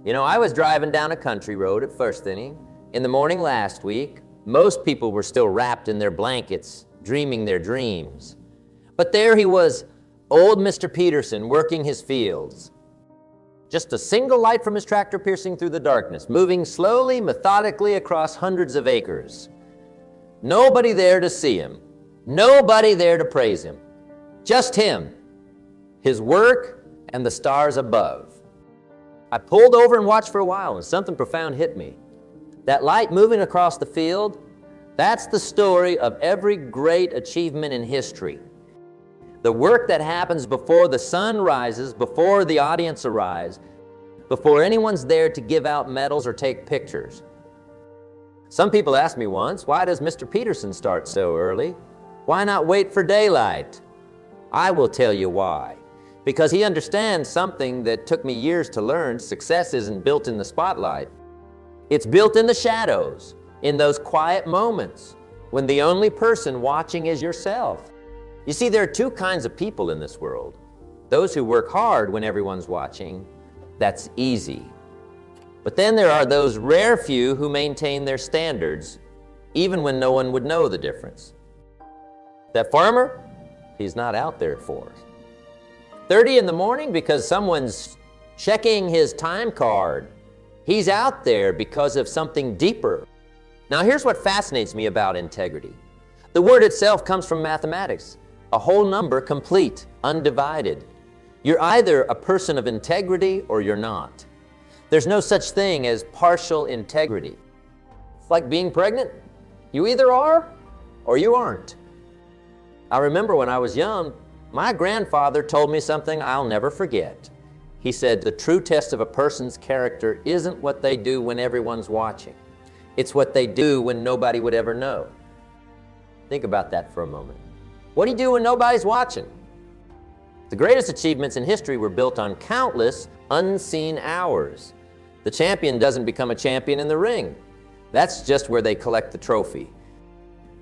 You know, I was driving down a country road at first inning in the morning last week. Most people were still wrapped in their blankets, dreaming their dreams. But there he was, old Mr. Peterson, working his fields. Just a single light from his tractor piercing through the darkness, moving slowly, methodically across hundreds of acres. Nobody there to see him. Nobody there to praise him. Just him, his work, and the stars above. I pulled over and watched for a while, and something profound hit me. That light moving across the field, that's the story of every great achievement in history. The work that happens before the sun rises, before the audience arrives, before anyone's there to give out medals or take pictures. Some people asked me once, why does Mr. Peterson start so early? Why not wait for daylight? I will tell you why. Because he understands something that took me years to learn. Success isn't built in the spotlight. It's built in the shadows, in those quiet moments when the only person watching is yourself. You see, there are two kinds of people in this world. Those who work hard when everyone's watching, that's easy. But then there are those rare few who maintain their standards, even when no one would know the difference. That farmer, he's not out there at 4. 30 in the morning because someone's checking his time card. He's out there because of something deeper. Now here's what fascinates me about integrity. The word itself comes from mathematics. A whole number, complete, undivided. You're either a person of integrity or you're not. There's no such thing as partial integrity. It's like being pregnant. You either are or you aren't. I remember when I was young, my grandfather told me something I'll never forget. He said, the true test of a person's character isn't what they do when everyone's watching. It's what they do when nobody would ever know. Think about that for a moment. What do you do when nobody's watching? The greatest achievements in history were built on countless unseen hours. The champion doesn't become a champion in the ring. That's just where they collect the trophy.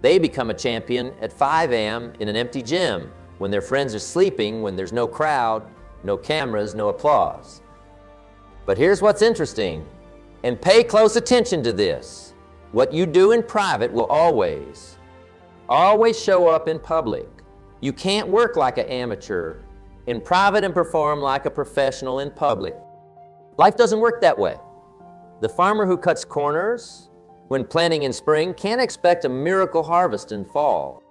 They become a champion at 5 a.m. in an empty gym, when their friends are sleeping, when there's no crowd, no cameras, no applause. But here's what's interesting, and pay close attention to this. What you do in private will always show up in public. You can't work like an amateur in private and perform like a professional in public. Life doesn't work that way. The farmer who cuts corners when planting in spring can't expect a miracle harvest in fall.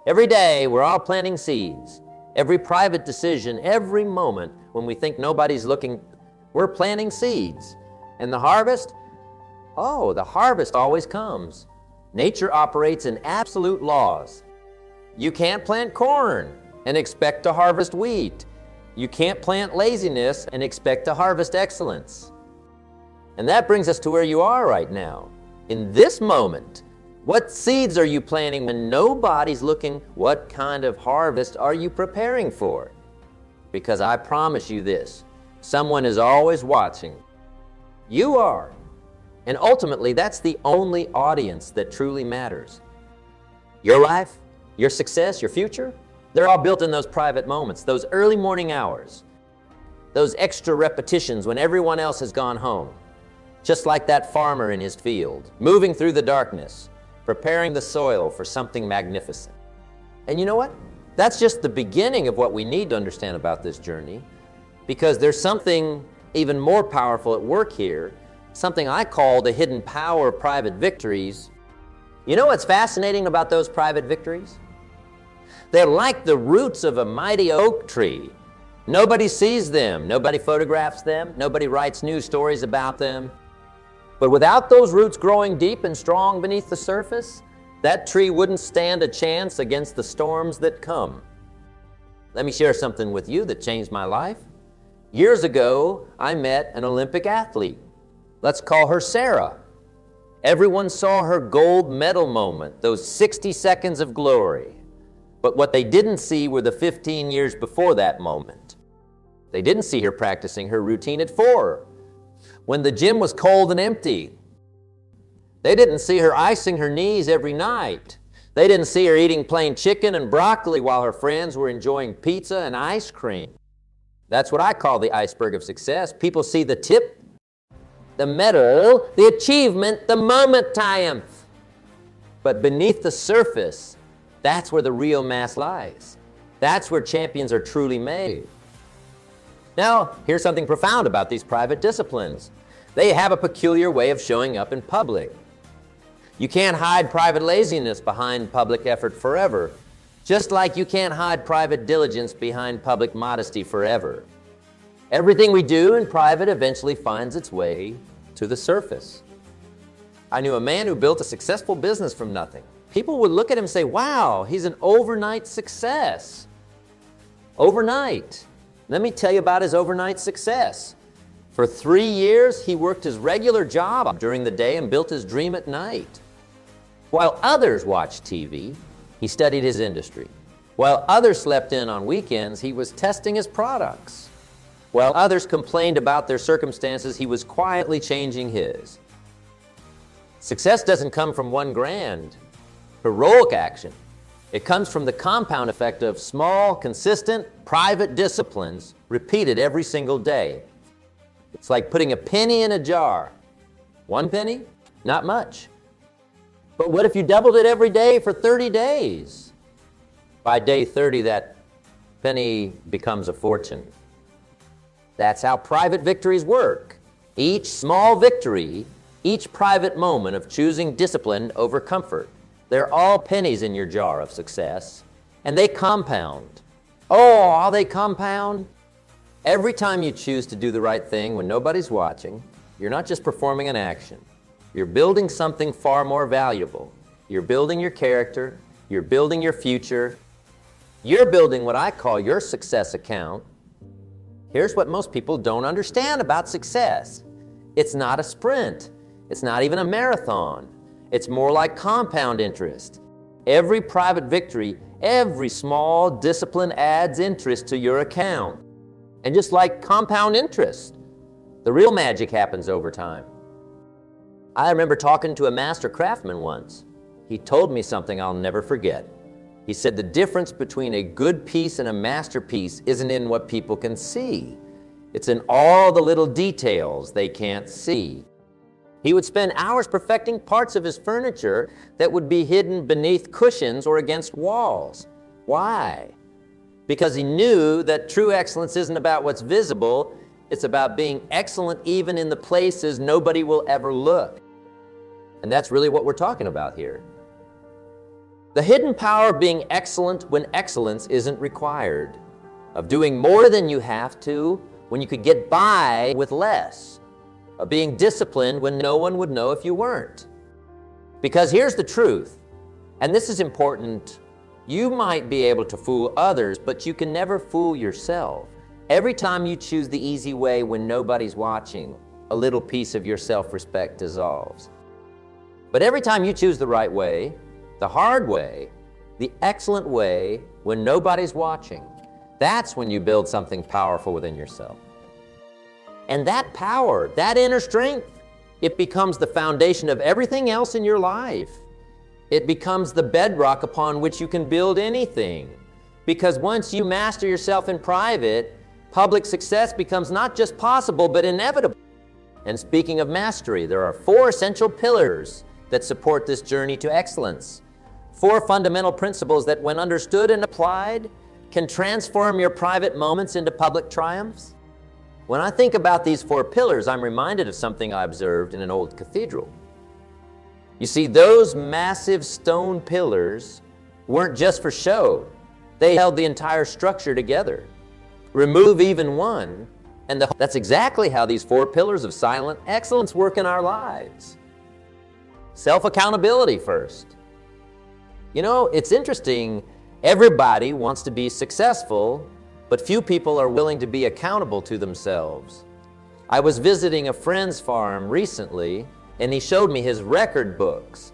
Every day, we're all planting seeds. Every private decision, every moment when we think nobody's looking, we're planting seeds. And the harvest? Oh, the harvest always comes. Nature operates in absolute laws. You can't plant corn and expect to harvest wheat. You can't plant laziness and expect to harvest excellence. And that brings us to where you are right now. In this moment, what seeds are you planting when nobody's looking? What kind of harvest are you preparing for? Because I promise you this, someone is always watching. You are. And ultimately, that's the only audience that truly matters. Your life, your success, your future, they're all built in those private moments, those early morning hours, those extra repetitions when everyone else has gone home. Just like that farmer in his field, moving through the darkness, preparing the soil for something magnificent. And you know what? That's just the beginning of what we need to understand about this journey, because there's something even more powerful at work here, something I call the hidden power of private victories. You know what's fascinating about those private victories? They're like the roots of a mighty oak tree. Nobody sees them, nobody photographs them, nobody writes news stories about them. But without those roots growing deep and strong beneath the surface, that tree wouldn't stand a chance against the storms that come. Let me share something with you that changed my life. Years ago, I met an Olympic athlete. Let's call her Sarah. Everyone saw her gold medal moment, those 60 seconds of glory. But what they didn't see were the 15 years before that moment. They didn't see her practicing her routine at 4, when the gym was cold and empty. They didn't see her icing her knees every night. They didn't see her eating plain chicken and broccoli while her friends were enjoying pizza and ice cream. That's what I call the iceberg of success. People see the tip, the medal, the achievement, the moment triumph. But beneath the surface, that's where the real mass lies. That's where champions are truly made. Now, here's something profound about these private disciplines. They have a peculiar way of showing up in public. You can't hide private laziness behind public effort forever, just like you can't hide private diligence behind public modesty forever. Everything we do in private eventually finds its way to the surface. I knew a man who built a successful business from nothing. People would look at him and say, wow, he's an overnight success. Overnight. Let me tell you about his overnight success. For 3 years, he worked his regular job during the day and built his dream at night. While others watched TV, he studied his industry. While others slept in on weekends, he was testing his products. While others complained about their circumstances, he was quietly changing his. Success doesn't come from one grand, heroic action. It comes from the compound effect of small, consistent, private disciplines repeated every single day. It's like putting a penny in a jar. 1 penny? Not much. But what if you doubled it every day for 30 days? By day 30, that penny becomes a fortune. That's how private victories work. Each small victory, each private moment of choosing discipline over comfort, they're all pennies in your jar of success, and they compound. Oh, how they compound? Every time you choose to do the right thing when nobody's watching, you're not just performing an action. You're building something far more valuable. You're building your character. You're building your future. You're building what I call your success account. Here's what most people don't understand about success. It's not a sprint. It's not even a marathon. It's more like compound interest. Every private victory, every small discipline adds interest to your account. And just like compound interest, the real magic happens over time. I remember talking to a master craftsman once. He told me something I'll never forget. He said the difference between a good piece and a masterpiece isn't in what people can see. It's in all the little details they can't see. He would spend hours perfecting parts of his furniture that would be hidden beneath cushions or against walls. Why? Because he knew that true excellence isn't about what's visible, it's about being excellent even in the places nobody will ever look. And that's really what we're talking about here. The hidden power of being excellent when excellence isn't required, of doing more than you have to when you could get by with less, of being disciplined when no one would know if you weren't. Because here's the truth, and this is important. You might be able to fool others, but you can never fool yourself. Every time you choose the easy way when nobody's watching, a little piece of your self-respect dissolves. But every time you choose the right way, the hard way, the excellent way, when nobody's watching, that's when you build something powerful within yourself. And that power, that inner strength, it becomes the foundation of everything else in your life. It becomes the bedrock upon which you can build anything. Because once you master yourself in private, public success becomes not just possible, but inevitable. And speaking of mastery, there are 4 essential pillars that support this journey to excellence. 4 fundamental principles that, when understood and applied, can transform your private moments into public triumphs. When I think about these 4 pillars, I'm reminded of something I observed in an old cathedral. You see, those massive stone pillars weren't just for show. They held the entire structure together. Remove even one, and that's exactly how these 4 pillars of silent excellence work in our lives. Self-accountability first. You know, it's interesting, everybody wants to be successful, but few people are willing to be accountable to themselves. I was visiting a friend's farm recently, and he showed me his record books.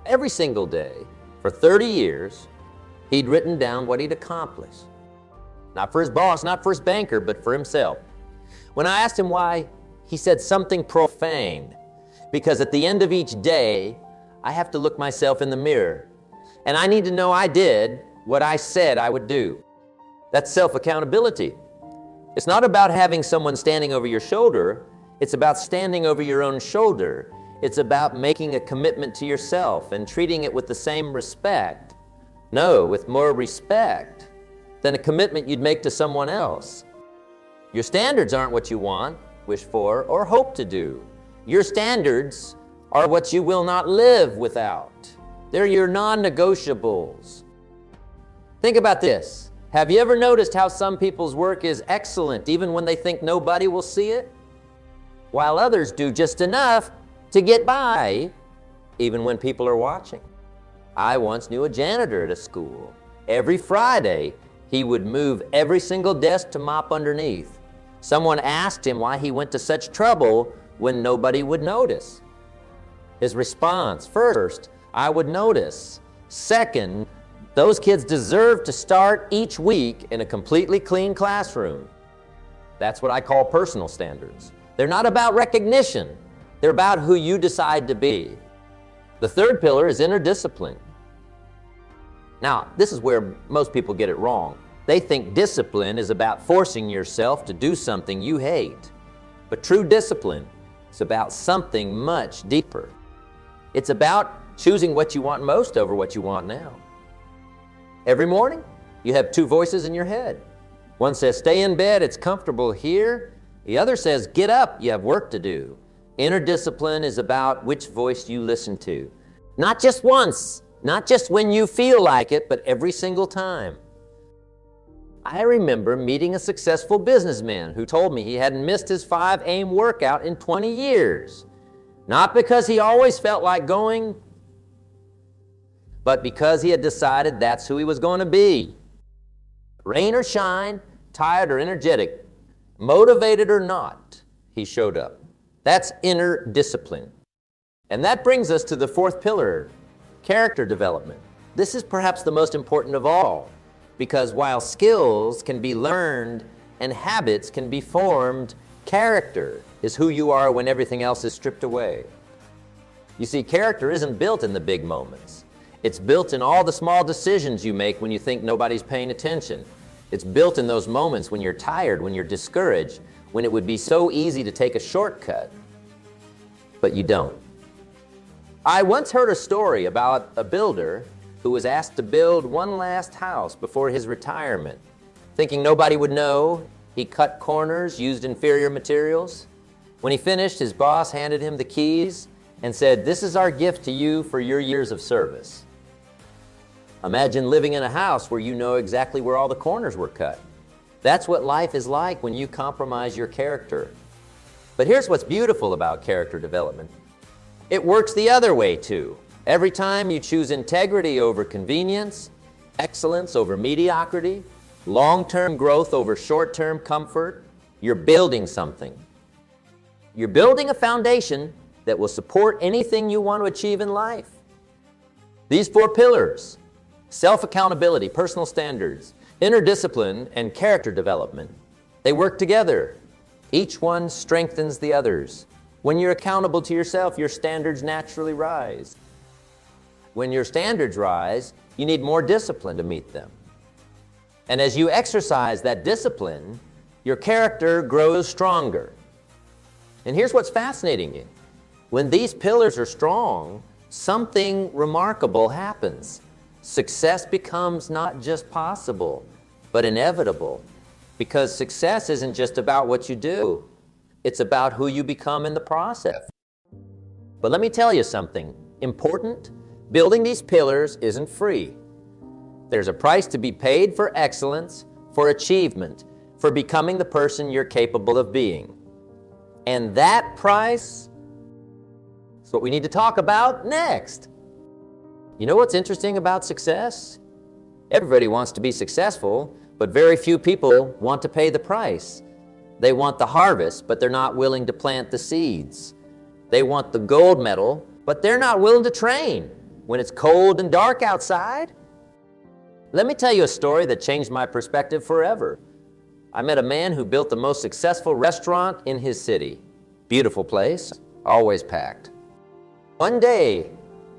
Every single day, for 30 years, he'd written down what he'd accomplished. Not for his boss, not for his banker, but for himself. When I asked him why, he said something profane. Because at the end of each day, I have to look myself in the mirror, and I need to know I did what I said I would do. That's self-accountability. It's not about having someone standing over your shoulder. It's about standing over your own shoulder. It's about making a commitment to yourself and treating it with the same respect. No, with more respect than a commitment you'd make to someone else. Your standards aren't what you want, wish for, or hope to do. Your standards are what you will not live without. They're your non-negotiables. Think about this. Have you ever noticed how some people's work is excellent even when they think nobody will see it? While others do just enough to get by, even when people are watching. I once knew a janitor at a school. Every Friday, he would move every single desk to mop underneath. Someone asked him why he went to such trouble when nobody would notice. His response, first, I would notice. Second, those kids deserve to start each week in a completely clean classroom. That's what I call personal standards. They're not about recognition. They're about who you decide to be. The third pillar is inner discipline. Now, this is where most people get it wrong. They think discipline is about forcing yourself to do something you hate. But true discipline is about something much deeper. It's about choosing what you want most over what you want now. Every morning, you have two voices in your head. One says, stay in bed, it's comfortable here. The other says, get up, you have work to do. Inner discipline is about which voice you listen to. Not just once, not just when you feel like it, but every single time. I remember meeting a successful businessman who told me he hadn't missed his 5 a.m. workout in 20 years. Not because he always felt like going, but because he had decided that's who he was going to be. Rain or shine, tired or energetic, motivated or not, he showed up. That's inner discipline. And that brings us to the fourth pillar, character development. This is perhaps the most important of all, because while skills can be learned and habits can be formed, character is who you are when everything else is stripped away. You see, character isn't built in the big moments. It's built in all the small decisions you make when you think nobody's paying attention. It's built in those moments when you're tired, when you're discouraged, when it would be so easy to take a shortcut, but you don't. I once heard a story about a builder who was asked to build one last house before his retirement. Thinking nobody would know, he cut corners, used inferior materials. When he finished, his boss handed him the keys and said, "This is our gift to you for your years of service." Imagine living in a house where you know exactly where all the corners were cut. That's what life is like when you compromise your character. But here's what's beautiful about character development. It works the other way too. Every time you choose integrity over convenience, excellence over mediocrity, long-term growth over short-term comfort, you're building something. You're building a foundation that will support anything you want to achieve in life. These 4 pillars, self-accountability, personal standards, inner discipline, and character development, they work together. Each one strengthens the others. When you're accountable to yourself, your standards naturally rise. When your standards rise, you need more discipline to meet them. And as you exercise that discipline, your character grows stronger. And here's what's fascinating. When these pillars are strong, something remarkable happens. Success becomes not just possible, but inevitable. Because success isn't just about what you do. It's about who you become in the process. But let me tell you something important. Building these pillars isn't free. There's a price to be paid for excellence, for achievement, for becoming the person you're capable of being. And that price is what we need to talk about next. You know what's interesting about success? Everybody wants to be successful, but very few people want to pay the price. They want the harvest, but they're not willing to plant the seeds. They want the gold medal, but they're not willing to train when it's cold and dark outside. Let me tell you a story that changed my perspective forever. I met a man who built the most successful restaurant in his city. Beautiful place, always packed. One day,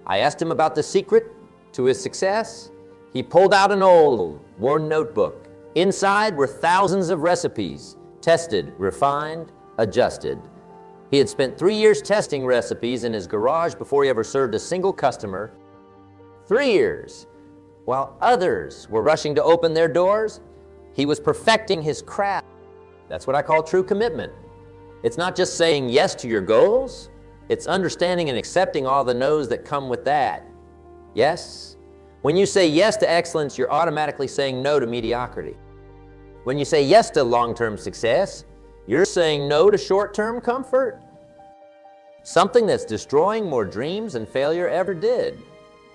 I asked him about the secret to his success. He pulled out an old, worn notebook. Inside were thousands of recipes, tested, refined, adjusted. He had spent 3 years testing recipes in his garage before he ever served a single customer. 3 years. While others were rushing to open their doors, he was perfecting his craft. That's what I call true commitment. It's not just saying yes to your goals, it's understanding and accepting all the no's that come with that. Yes? When you say yes to excellence, you're automatically saying no to mediocrity. When you say yes to long-term success, you're saying no to short-term comfort. Something that's destroying more dreams than failure ever did.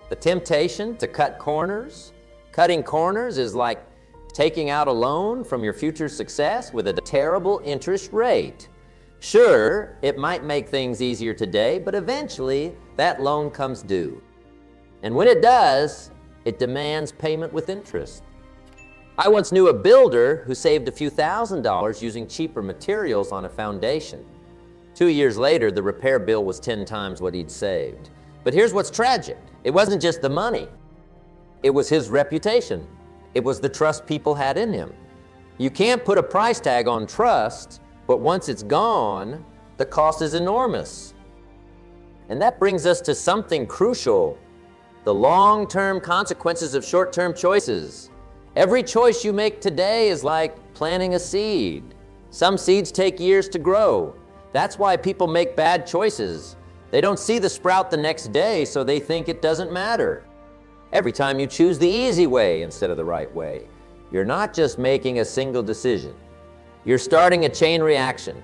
The temptation to cut corners. Cutting corners is like taking out a loan from your future success with a terrible interest rate. Sure, it might make things easier today, but eventually that loan comes due. And when it does, it demands payment with interest. I once knew a builder who saved a few $1,000s using cheaper materials on a foundation. 2 years later, the repair bill was 10 times what he'd saved. But here's what's tragic. It wasn't just the money. It was his reputation. It was the trust people had in him. You can't put a price tag on trust, but once it's gone, the cost is enormous. And that brings us to something crucial, the long-term consequences of short-term choices. Every choice you make today is like planting a seed. Some seeds take years to grow. That's why people make bad choices. They don't see the sprout the next day, so they think it doesn't matter. Every time you choose the easy way instead of the right way, you're not just making a single decision. You're starting a chain reaction.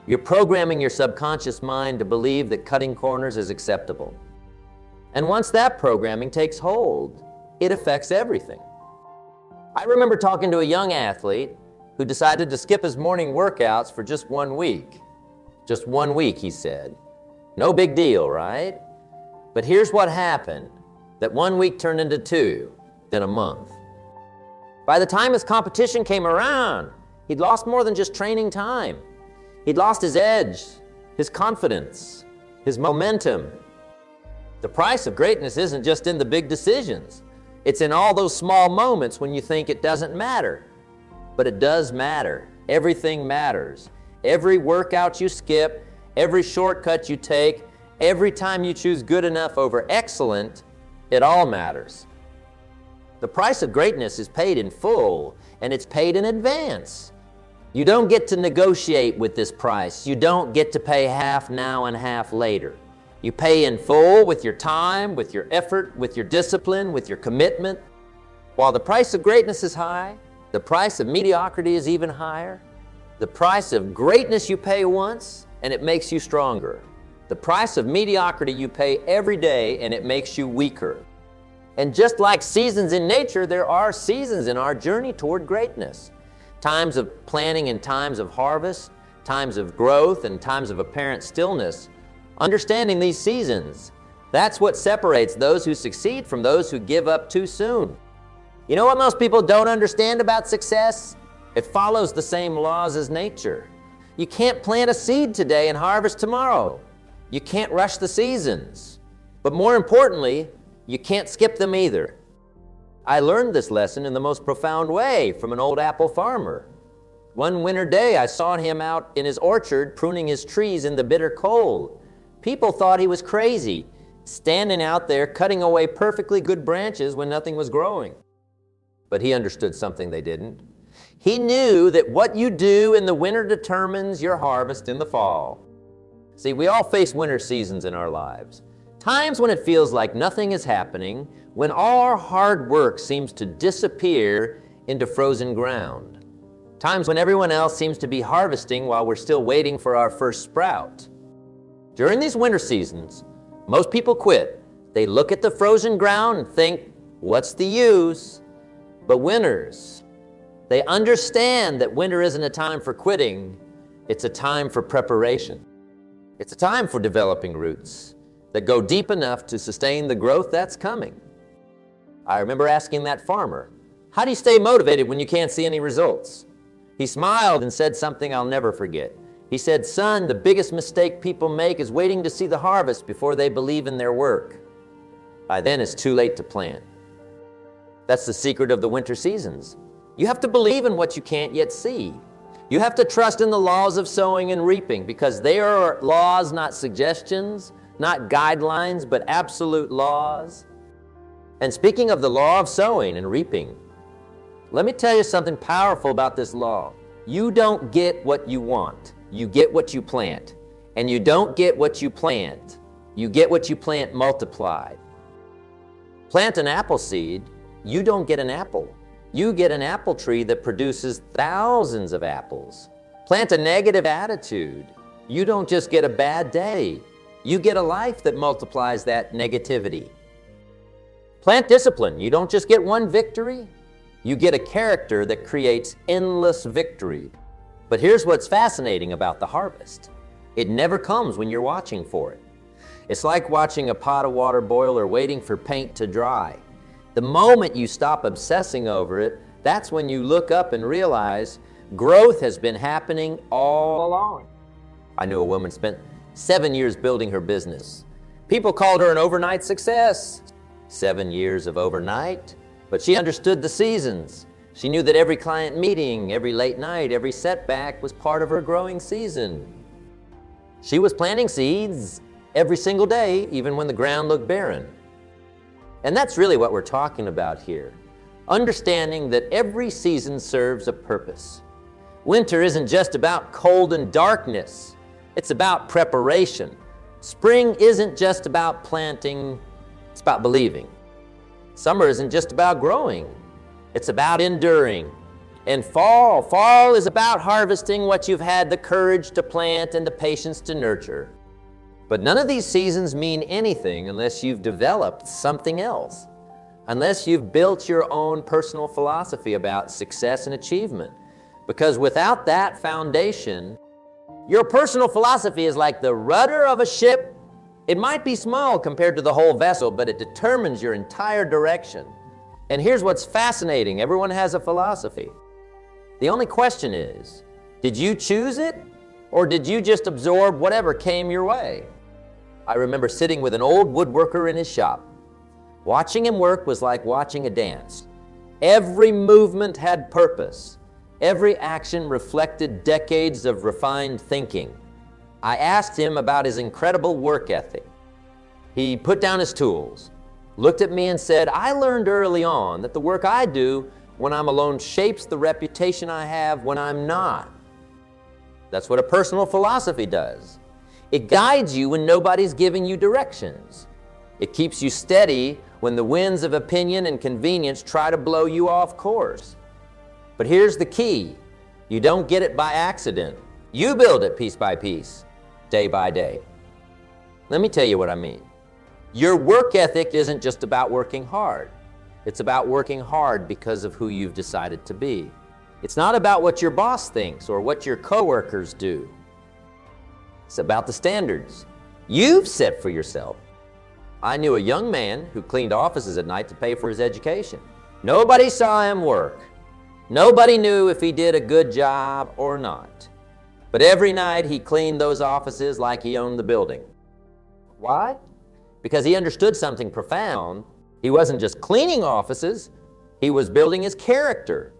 You're programming your subconscious mind to believe that cutting corners is acceptable. And once that programming takes hold, it affects everything. I remember talking to a young athlete who decided to skip his morning workouts for just 1 week. Just 1 week, he said. No big deal, right? But here's what happened. That 1 week turned into 2, then a month. By the time his competition came around, he'd lost more than just training time. He'd lost his edge, his confidence, his momentum. The price of greatness isn't just in the big decisions. It's in all those small moments when you think it doesn't matter. But it does matter. Everything matters. Every workout you skip, every shortcut you take, every time you choose good enough over excellent, it all matters. The price of greatness is paid in full, and it's paid in advance. You don't get to negotiate with this price. You don't get to pay half now and half later. You pay in full with your time, with your effort, with your discipline, with your commitment. While the price of greatness is high, the price of mediocrity is even higher. The price of greatness you pay once, and it makes you stronger. The price of mediocrity you pay every day, and it makes you weaker. And just like seasons in nature, there are seasons in our journey toward greatness. Times of planting and times of harvest, times of growth and times of apparent stillness. Understanding these seasons, that's what separates those who succeed from those who give up too soon. You know what most people don't understand about success? It follows the same laws as nature. You can't plant a seed today and harvest tomorrow. You can't rush the seasons. But more importantly, you can't skip them either. I learned this lesson in the most profound way from an old apple farmer. One winter day, I saw him out in his orchard pruning his trees in the bitter cold. People thought he was crazy, standing out there cutting away perfectly good branches when nothing was growing. But he understood something they didn't. He knew that what you do in the winter determines your harvest in the fall. See, we all face winter seasons in our lives. Times when it feels like nothing is happening, when all our hard work seems to disappear into frozen ground. Times when everyone else seems to be harvesting while we're still waiting for our first sprout. During these winter seasons, most people quit. They look at the frozen ground and think, what's the use? But winners, they understand that winter isn't a time for quitting, it's a time for preparation. It's a time for developing roots that go deep enough to sustain the growth that's coming. I remember asking that farmer, how do you stay motivated when you can't see any results? He smiled and said something I'll never forget. He said, son, the biggest mistake people make is waiting to see the harvest before they believe in their work. By then it's too late to plant. That's the secret of the winter seasons. You have to believe in what you can't yet see. You have to trust in the laws of sowing and reaping because they are laws, not suggestions, not guidelines, but absolute laws. And speaking of the law of sowing and reaping, let me tell you something powerful about this law. You don't get what you want. You get what you plant. And you don't get what you plant. You get what you plant multiplied. Plant an apple seed, you don't get an apple. You get an apple tree that produces thousands of apples. Plant a negative attitude, you don't just get a bad day. You get a life that multiplies that negativity. Plant discipline, you don't just get one victory. You get a character that creates endless victory. But here's what's fascinating about the harvest. It never comes when you're watching for it. It's like watching a pot of water boil or waiting for paint to dry. The moment you stop obsessing over it, that's when you look up and realize growth has been happening all along. I knew a woman spent 7 years building her business. People called her an overnight success. 7 years of overnight, but she understood the seasons. She knew that every client meeting, every late night, every setback was part of her growing season. She was planting seeds every single day, even when the ground looked barren. And that's really what we're talking about here. Understanding that every season serves a purpose. Winter isn't just about cold and darkness. It's about preparation. Spring isn't just about planting, it's about believing. Summer isn't just about growing. It's about enduring. And fall is about harvesting what you've had the courage to plant and the patience to nurture. But none of these seasons mean anything unless you've developed something else, unless you've built your own personal philosophy about success and achievement. Because without that foundation, your personal philosophy is like the rudder of a ship. It might be small compared to the whole vessel, but it determines your entire direction. And here's what's fascinating. Everyone has a philosophy. The only question is, did you choose it, or did you just absorb whatever came your way? I remember sitting with an old woodworker in his shop. Watching him work was like watching a dance. Every movement had purpose. Every action reflected decades of refined thinking. I asked him about his incredible work ethic. He put down his tools, looked at me and said, I learned early on that the work I do when I'm alone shapes the reputation I have when I'm not. That's what a personal philosophy does. It guides you when nobody's giving you directions. It keeps you steady when the winds of opinion and convenience try to blow you off course. But here's the key. You don't get it by accident. You build it piece by piece, day by day. Let me tell you what I mean. Your work ethic isn't just about working hard. It's about working hard because of who you've decided to be. It's not about what your boss thinks or what your coworkers do. It's about the standards you've set for yourself. I knew a young man who cleaned offices at night to pay for his education. Nobody saw him work. Nobody knew if he did a good job or not. But every night he cleaned those offices like he owned the building. Why? Because he understood something profound. He wasn't just cleaning offices, he was building his character.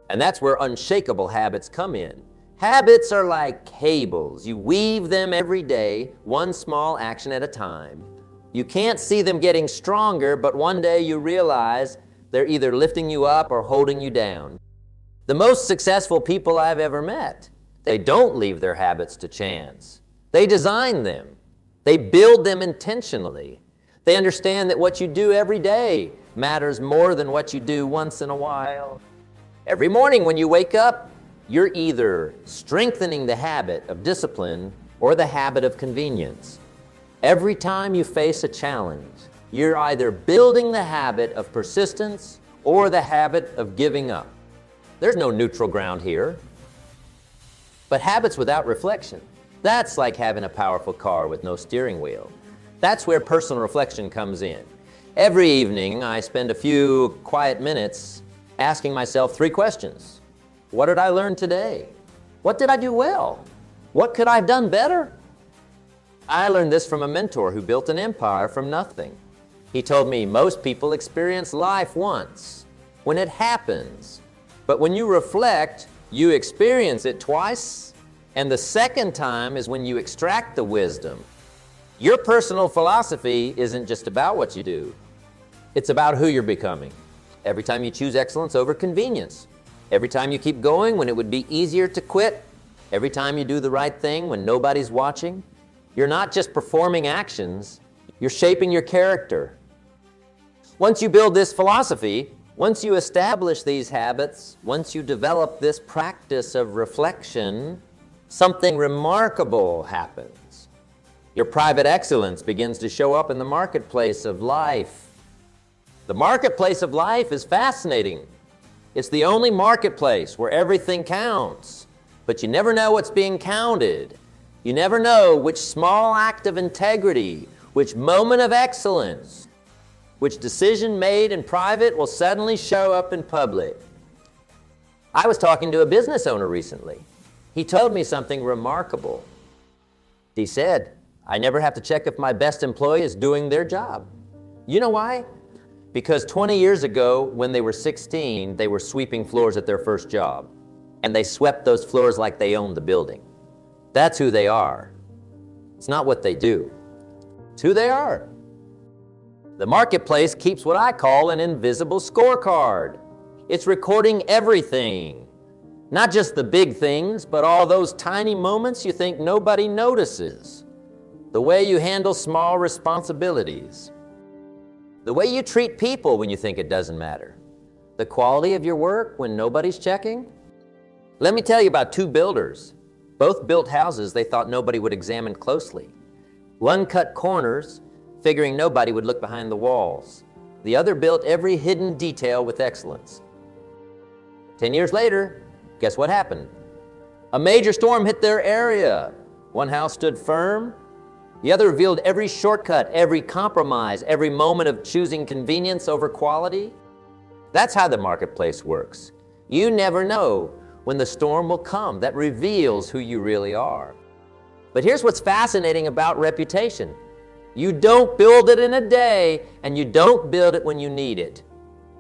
And that's where unshakable habits come in. Habits are like cables. You weave them every day, one small action at a time. You can't see them getting stronger, but one day you realize they're either lifting you up or holding you down. The most successful people I've ever met, they don't leave their habits to chance. They design them. They build them intentionally. They understand that what you do every day matters more than what you do once in a while. Every morning when you wake up, you're either strengthening the habit of discipline or the habit of convenience. Every time you face a challenge, you're either building the habit of persistence or the habit of giving up. There's no neutral ground here. But habits without reflection, that's like having a powerful car with no steering wheel. That's where personal reflection comes in. Every evening, I spend a few quiet minutes asking myself 3 questions. What did I learn today? What did I do well? What could I have done better? I learned this from a mentor who built an empire from nothing. He told me most people experience life once, when it happens. But when you reflect, You experience it twice, and the second time is when you extract the wisdom. Your personal philosophy isn't just about what you do. It's about who you're becoming. Every time you choose excellence over convenience, every time you keep going when it would be easier to quit, every time you do the right thing when nobody's watching, you're not just performing actions, you're shaping your character. Once you build this philosophy, once you establish these habits, once you develop this practice of reflection, something remarkable happens. Your private excellence begins to show up in the marketplace of life. The marketplace of life is fascinating. It's the only marketplace where everything counts, but you never know what's being counted. You never know which small act of integrity, which moment of excellence, which decision made in private will suddenly show up in public. I was talking to a business owner recently. He told me something remarkable. He said, "I never have to check if my best employee is doing their job." You know why? Because 20 years ago, when they were 16, they were sweeping floors at their first job. And they swept those floors like they owned the building. That's who they are. It's not what they do. It's who they are. The marketplace keeps what I call an invisible scorecard. It's recording everything. Not just the big things, but all those tiny moments you think nobody notices. The way you handle small responsibilities. The way you treat people when you think it doesn't matter. The quality of your work when nobody's checking. Let me tell you about two builders. Both built houses they thought nobody would examine closely. One cut corners, figuring nobody would look behind the walls. The other built every hidden detail with excellence. 10 years later, guess what happened? A major storm hit their area. One house stood firm. The other revealed every shortcut, every compromise, every moment of choosing convenience over quality. That's how the marketplace works. You never know when the storm will come that reveals who you really are. But here's what's fascinating about reputation. You don't build it in a day, and you don't build it when you need it.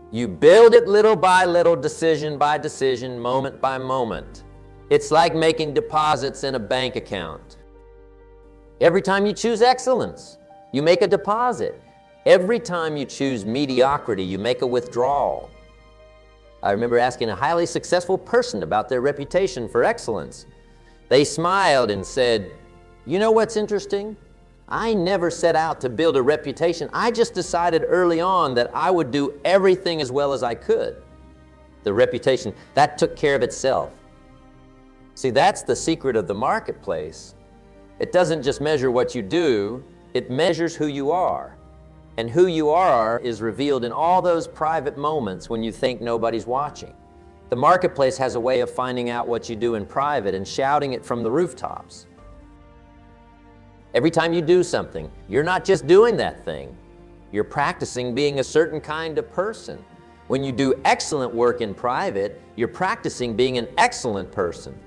You build it little by little, decision by decision, moment by moment. It's like making deposits in a bank account. Every time you choose excellence, you make a deposit. Every time you choose mediocrity, you make a withdrawal. I remember asking a highly successful person about their reputation for excellence. They smiled and said, "You know what's interesting? I never set out to build a reputation. I just decided early on that I would do everything as well as I could." The reputation, that took care of itself. See, that's the secret of the marketplace. It doesn't just measure what you do, it measures who you are. And who you are is revealed in all those private moments when you think nobody's watching. The marketplace has a way of finding out what you do in private and shouting it from the rooftops. Every time you do something, you're not just doing that thing. You're practicing being a certain kind of person. When you do excellent work in private, you're practicing being an excellent person.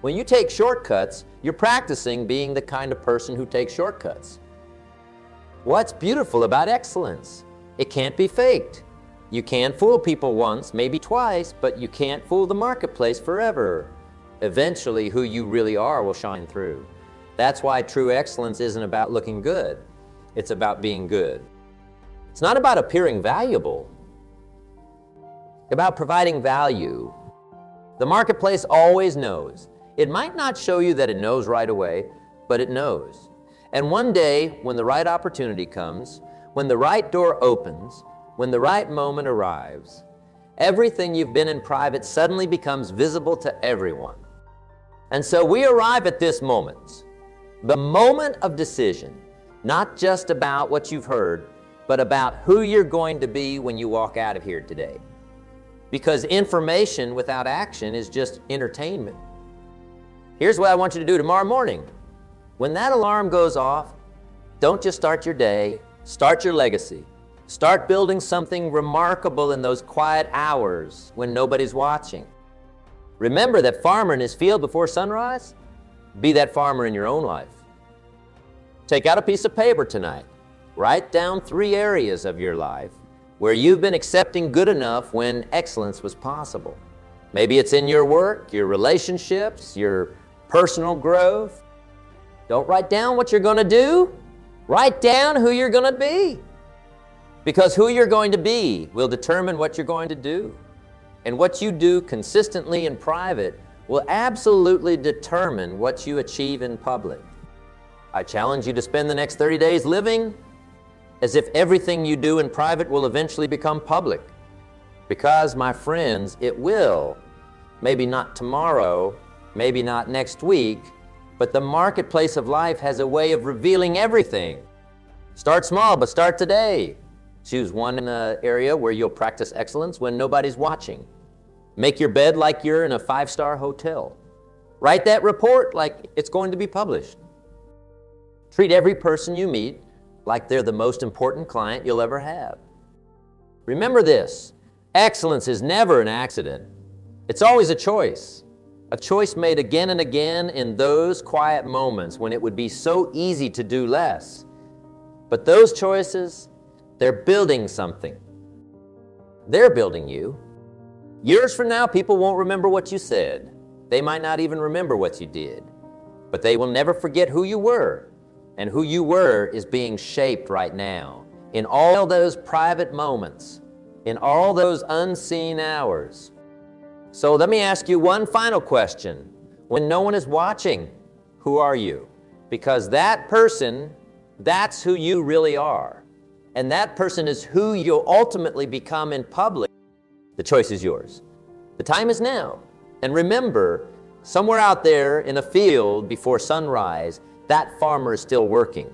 When you take shortcuts, you're practicing being the kind of person who takes shortcuts. What's beautiful about excellence? It can't be faked. You can fool people once, maybe twice, but you can't fool the marketplace forever. Eventually, who you really are will shine through. That's why true excellence isn't about looking good. It's about being good. It's not about appearing valuable. It's about providing value. The marketplace always knows. It might not show you that it knows right away, but it knows. And one day, when the right opportunity comes, when the right door opens, when the right moment arrives, everything you've been in private suddenly becomes visible to everyone. And so we arrive at this moment, the moment of decision, not just about what you've heard, but about who you're going to be when you walk out of here today. Because information without action is just entertainment. Here's what I want you to do tomorrow morning. When that alarm goes off, don't just start your day, start your legacy. Start building something remarkable in those quiet hours when nobody's watching. Remember that farmer in his field before sunrise? Be that farmer in your own life. Take out a piece of paper tonight. Write down 3 areas of your life where you've been accepting good enough when excellence was possible. Maybe it's in your work, your relationships, your personal growth. Don't write down what you're going to do. Write down who you're going to be. Because who you're going to be will determine what you're going to do. And what you do consistently in private will absolutely determine what you achieve in public. I challenge you to spend the next 30 days living as if everything you do in private will eventually become public. Because, my friends, it will. Maybe not tomorrow, maybe not next week, but the marketplace of life has a way of revealing everything. Start small, but start today. Choose one area where you'll practice excellence when nobody's watching. Make your bed like you're in a 5-star hotel. Write that report like it's going to be published. Treat every person you meet like they're the most important client you'll ever have. Remember this, excellence is never an accident. It's always a choice made again and again in those quiet moments when it would be so easy to do less. But those choices, they're building something. They're building you. Years from now, people won't remember what you said. They might not even remember what you did. But they will never forget who you were. And who you were is being shaped right now. In all those private moments, in all those unseen hours. So let me ask you one final question. When no one is watching, who are you? Because that person, that's who you really are. And that person is who you'll ultimately become in public. The choice is yours. The time is now. And remember, somewhere out there in a field before sunrise, that farmer is still working.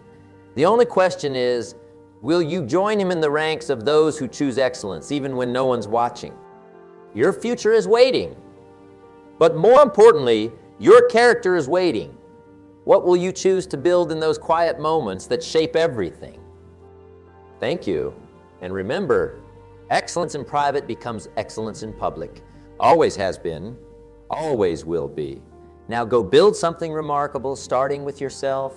The only question is, will you join him in the ranks of those who choose excellence, even when no one's watching? Your future is waiting. But more importantly, your character is waiting. What will you choose to build in those quiet moments that shape everything? Thank you. And remember, excellence in private becomes excellence in public. Always has been, always will be. Now go build something remarkable, starting with yourself,